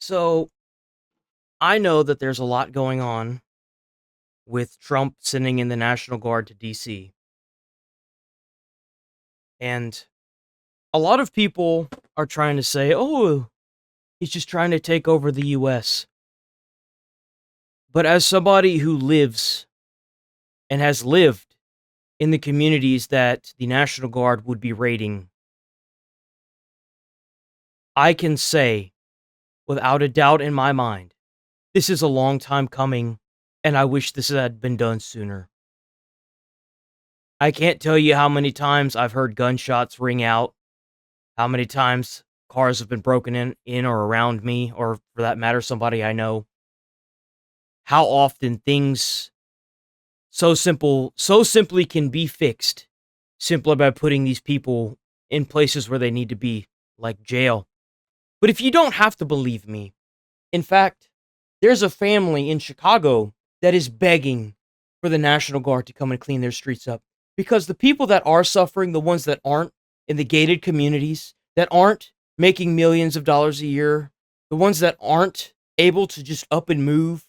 So I know that there's a lot going on with Trump sending in the National Guard to DC. And a lot of people are trying to say, oh, he's just trying to take over the US. But as somebody who lives and has lived in the communities that the National Guard would be raiding, I can say without a doubt in my mind, this is a long time coming, and I wish this had been done sooner. I can't tell you how many times I've heard gunshots ring out, how many times cars have been broken in or around me, or for that matter, somebody I know. How often things so simply can be fixed simply by putting these people in places where they need to be, like jail. But if you don't have to believe me, in fact, there's a family in Chicago that is begging for the National Guard to come and clean their streets up. Because the people that are suffering, the ones that aren't in the gated communities, that aren't making millions of dollars a year, the ones that aren't able to just up and move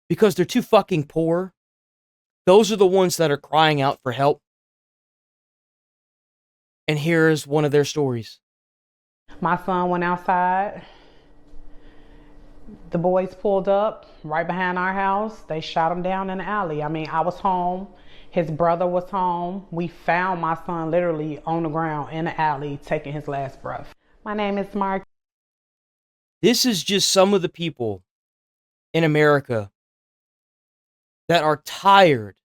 because they're too fucking poor, those are the ones that are crying out for help. And here's one of their stories. My son went outside. The boys pulled up right behind our house. They shot him down in the alley. I mean, I was home. His brother was home. We found my son literally on the ground in the alley taking his last breath. My name is Mark. This is just some of the people in America that are tired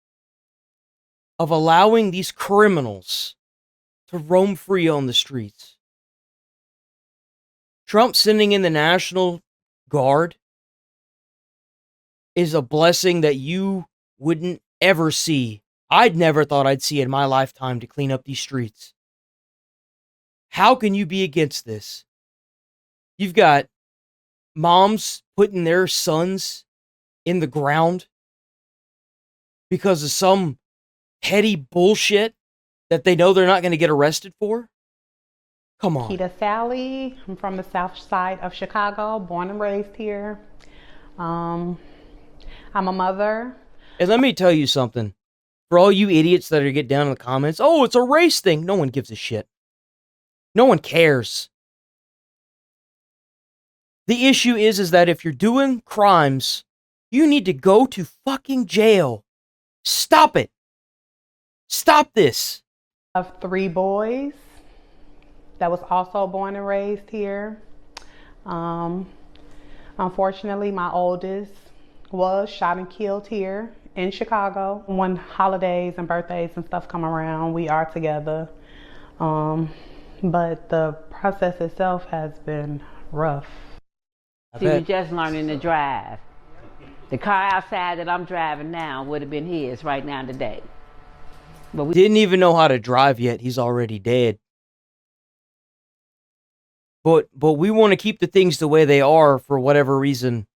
of allowing these criminals to roam free on the streets. Trump sending in the National Guard is a blessing that you wouldn't ever see. I'd never thought I'd see in my lifetime to clean up these streets. How can you be against this? You've got moms putting their sons in the ground because of some petty bullshit that they know they're not going to get arrested for? Come on. Kita Sally. I'm from the south side of Chicago, born and raised here. I'm a mother. And let me tell you something. For all you idiots that are get down in the comments, oh, it's a race thing. No one gives a shit. No one cares. The issue is that if you're doing crimes, you need to go to fucking jail. Stop it. Stop this. I have 3 boys that was also born and raised here. Unfortunately, my oldest was shot and killed here in Chicago. When holidays and birthdays and stuff come around, we are together. But the process itself has been rough. He was just learning to drive. The car outside that I'm driving now would have been his right now today. But we didn't even know how to drive yet. He's already dead. But we want to keep the things the way they are for whatever reason.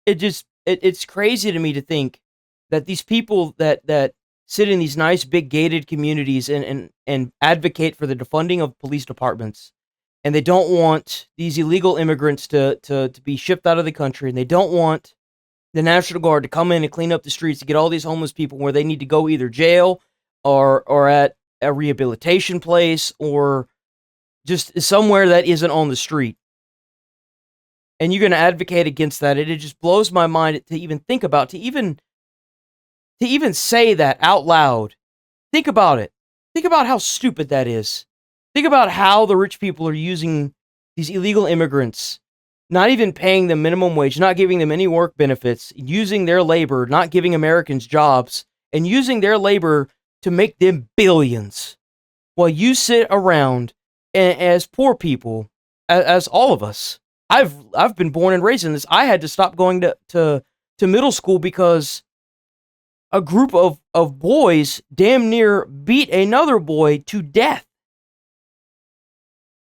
It's crazy to me to think that these people that sit in these nice big gated communities and advocate for the defunding of police departments, and they don't want these illegal immigrants to be shipped out of the country, and they don't want the National Guard to come in and clean up the streets to get all these homeless people where they need to go either jail or at a rehabilitation place or just somewhere that isn't on the street. And you're going to advocate against that. It just blows my mind to even think about, to even say that out loud. Think about it. Think about how stupid that is. Think about how the rich people are using these illegal immigrants, not even paying them minimum wage, not giving them any work benefits, using their labor, not giving Americans jobs, and using their labor to make them billions. While you sit around as poor people, as all of us. I've been born and raised in this. I had to stop going to middle school because a group of boys damn near beat another boy to death.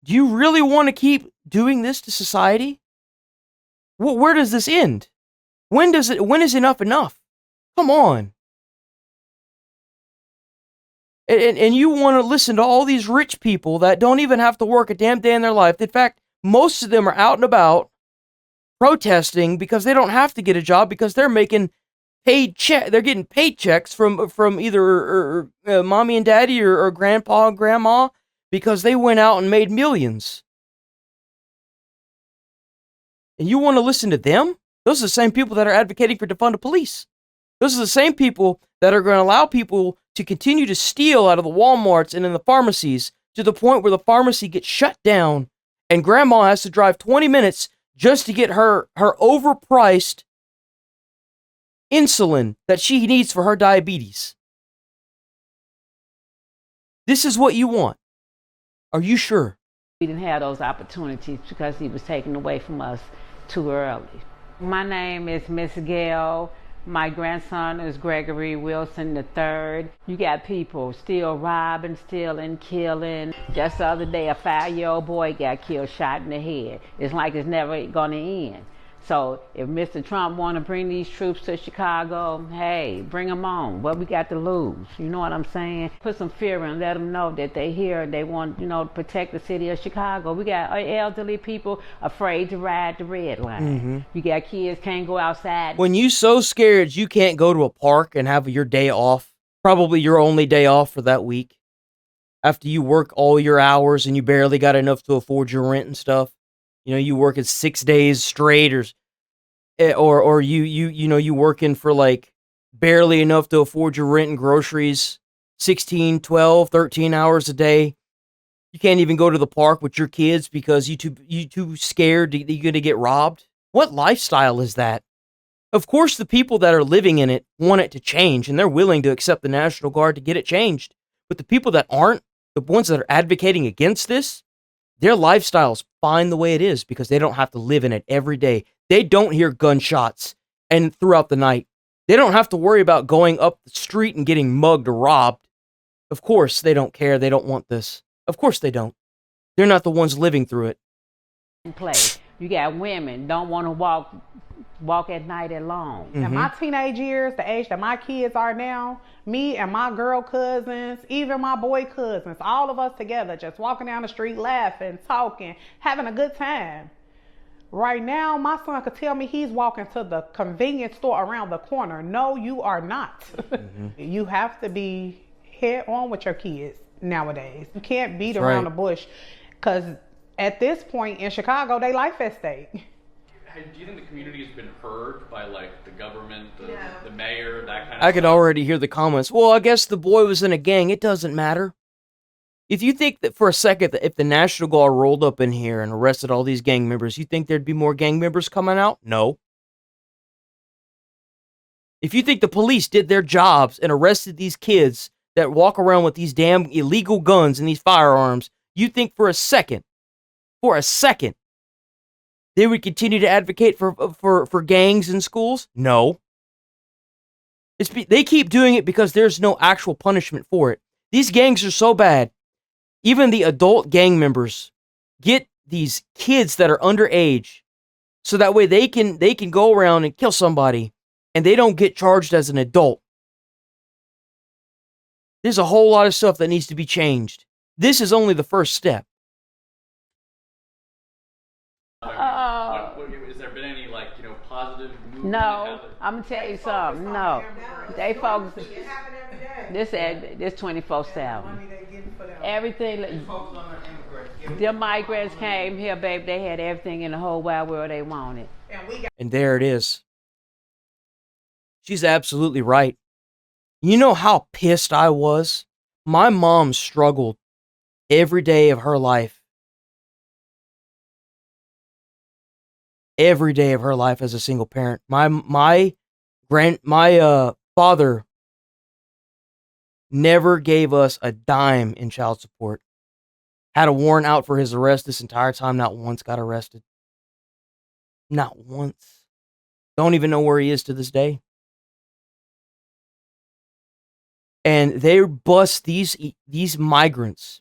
Do you really want to keep doing this to society? Where does this end? When is enough enough? Come on. And you want to listen to all these rich people that don't even have to work a damn day in their life. In fact, most of them are out and about protesting because they don't have to get a job because they're making they're getting paychecks from either mommy and daddy or grandpa and grandma because they went out and made millions. And you want to listen to them? Those are the same people that are advocating for defund the police. Those are the same people that are going to allow people to continue to steal out of the Walmarts and in the pharmacies to the point where the pharmacy gets shut down and grandma has to drive 20 minutes just to get her overpriced insulin that she needs for her diabetes. This is what you want. Are you sure? We didn't have those opportunities because he was taken away from us too early. My name is Miss Gail. My grandson is Gregory Wilson III. You got people still robbing, stealing, killing. Just the other day, a 5-year-old boy got killed, shot in the head. It's like it's never going to end. So if Mr. Trump want to bring these troops to Chicago, hey, bring them on. What we got to lose? You know what I'm saying? Put some fear in, let them know that they here, they want, to protect the city of Chicago. We got elderly people afraid to ride the red line. Mm-hmm. You got kids can't go outside. When you so scared you can't go to a park and have your day off, probably your only day off for that week, after you work all your hours and you barely got enough to afford your rent and stuff. You working 6 days straight or you working for like barely enough to afford your rent and groceries 16, 12, 13 hours a day. You can't even go to the park with your kids because you too scared that you're going to get robbed. What lifestyle is that? Of course, the people that are living in it want it to change and they're willing to accept the National Guard to get it changed. But the people that aren't, the ones that are advocating against this, their lifestyle's fine the way it is because they don't have to live in it every day. They don't hear gunshots and throughout the night. They don't have to worry about going up the street and getting mugged or robbed. Of course, they don't care. They don't want this. Of course they don't. They're not the ones living through it. Play. You got women don't want to walk at night alone. Mm-hmm. In my teenage years, the age that my kids are now, me and my girl cousins, even my boy cousins, all of us together, just walking down the street, laughing, talking, having a good time. Right now, my son could tell me he's walking to the convenience store around the corner. No, you are not. Mm-hmm. You have to be head on with your kids nowadays. You can't beat around the bush because at this point in Chicago, they life at stake. Do you think the community has been heard by like the government, the mayor, that kind of I could already hear the comments. Well, I guess the boy was in a gang. It doesn't matter. If you think that for a second that if the National Guard rolled up in here and arrested all these gang members, you think there'd be more gang members coming out? No. If you think the police did their jobs and arrested these kids that walk around with these damn illegal guns and these firearms, you think for a second, they would continue to advocate for gangs in schools? No. They keep doing it because there's no actual punishment for it. These gangs are so bad. Even the adult gang members get these kids that are underage so that way they can go around and kill somebody and they don't get charged as an adult. There's a whole lot of stuff that needs to be changed. This is only the first step. Has there been any positive movement? No, I'm gonna tell you something. No, they focus. This 24/7. Everything. The migrants came here, baby. They had everything in the whole wide world they wanted. And there it is. She's absolutely right. You know how pissed I was? My mom struggled every day of her life. Every day of her life as a single parent. My father never gave us a dime in child support. Had a warrant out for his arrest this entire time. Not once got arrested. Not once. Don't even know where he is to this day. And they bust these migrants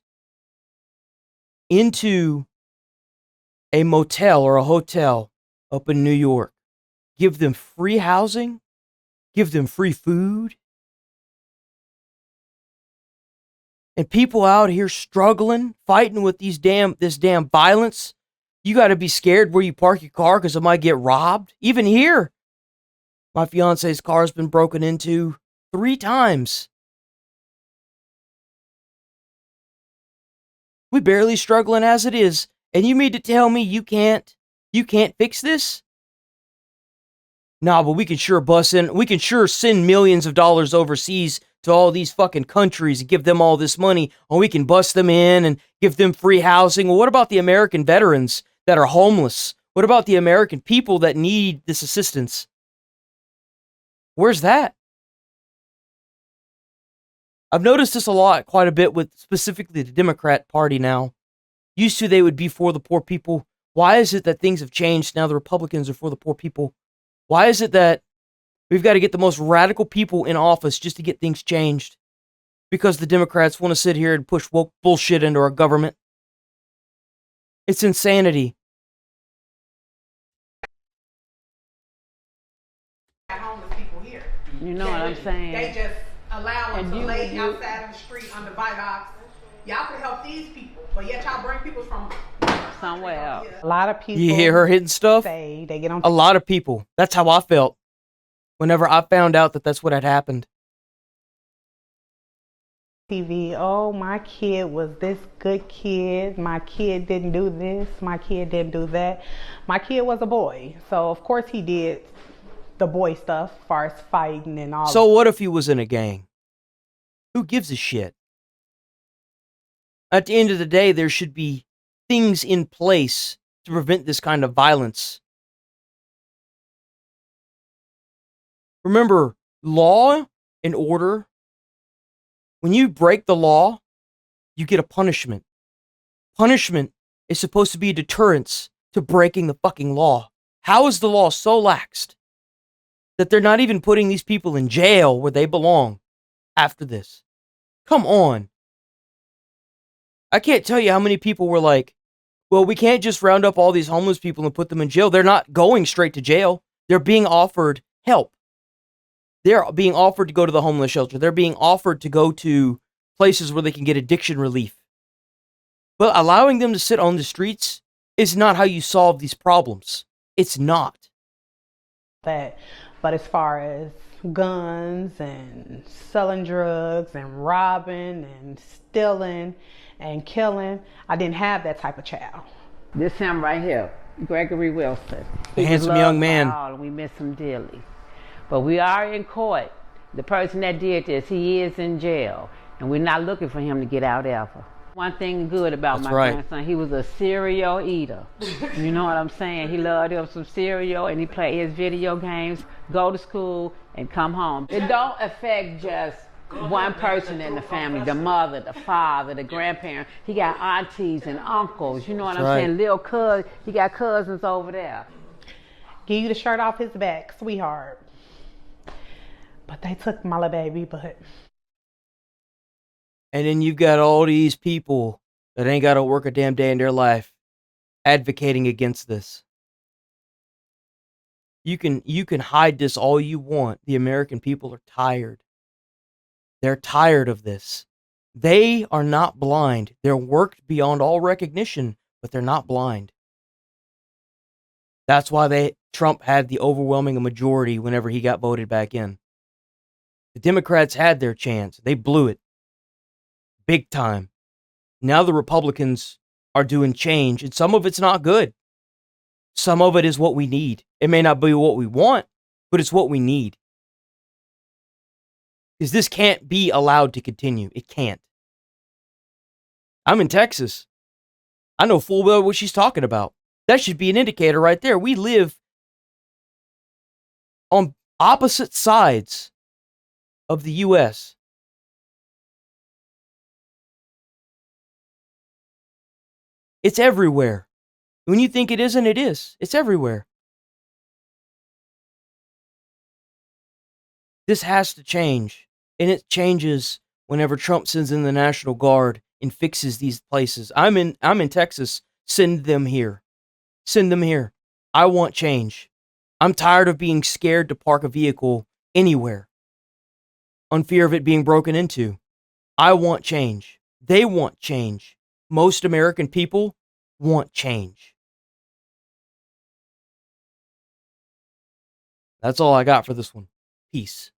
into a motel or a hotel up in New York. Give them free housing. Give them free food. And people out here struggling, fighting with this damn violence. You got to be scared where you park your car because it might get robbed. Even here, my fiance's car has been broken into 3 times. We barely struggling as it is, and you mean to tell me you can't fix this? Nah, but we can sure send millions of dollars overseas to all these fucking countries and give them all this money, or we can bust them in and give them free housing. Well, what about the American veterans that are homeless? What about the American people that need this assistance? Where's that? I've noticed this quite a bit with specifically the Democrat Party now. Used to they would be for the poor people. Why is it that things have changed now the Republicans are for the poor people? Why is it that we've got to get the most radical people in office just to get things changed? Because the Democrats want to sit here and push woke bullshit into our government. It's insanity. Homeless people here. You know what I'm saying? They just allow them And to you- lay you- outside of the street under viaducts. Y'all could help these people, but yet y'all bring people from Somewhere else. A lot of people You hear her hitting stuff? say they get on A lot of people. That's how I felt whenever I found out that that's what had happened. TV. Oh, my kid was this good kid. My kid didn't do this. My kid didn't do that. My kid was a boy, so of course he did the boy stuff, as far as fighting and all. So what if he was in a gang? Who gives a shit? At the end of the day, there should be things in place to prevent this kind of violence. Remember, law and order. When you break the law, you get a punishment. Punishment is supposed to be a deterrence to breaking the fucking law. How is the law so laxed that they're not even putting these people in jail where they belong after this? Come on. I can't tell you how many people were like, well, we can't just round up all these homeless people and put them in jail. They're not going straight to jail. They're being offered help. They're being offered to go to the homeless shelter. They're being offered to go to places where they can get addiction relief. But allowing them to sit on the streets is not how you solve these problems. It's not. that. But as far as guns and selling drugs and robbing and stealing and killing, I didn't have that type of child. This him right here, Gregory Wilson. The He was handsome loved young by man. all, and we miss him dearly. But we are in court. The person that did this, he is in jail, and we're not looking for him to get out ever. One thing good about That's my right. grandson, he was a cereal eater. You know what I'm saying? He loved him some cereal, and he played his video games, go to school, and come home. It don't affect just one person in the family, the mother, the father, the grandparent. He got aunties and uncles, you know what That's I'm right. saying? Little cousins, he got cousins over there. Give you the shirt off his back, sweetheart. But they took my little baby, but And then you've got all these people that ain't got to work a damn day in their life advocating against this. You can hide this all you want. The American people are tired. They're tired of this. They are not blind. They're worked beyond all recognition, but they're not blind. That's why Trump had the overwhelming majority whenever he got voted back in. The Democrats had their chance. They blew it. Big time. Now the Republicans are doing change, and some of it's not good. Some of it is what we need. It may not be what we want, but it's what we need. Because this can't be allowed to continue. It can't. I'm in Texas. I know full well what she's talking about. That should be an indicator right there. We live on opposite sides of the U.S. It's everywhere. When you think it isn't, it is. It's everywhere. This has to change. And it changes whenever Trump sends in the National Guard and fixes these places. I'm in Texas. Send them here. Send them here. I want change. I'm tired of being scared to park a vehicle anywhere on fear of it being broken into. I want change. They want change. Most American people want change. That's all I got for this one. Peace.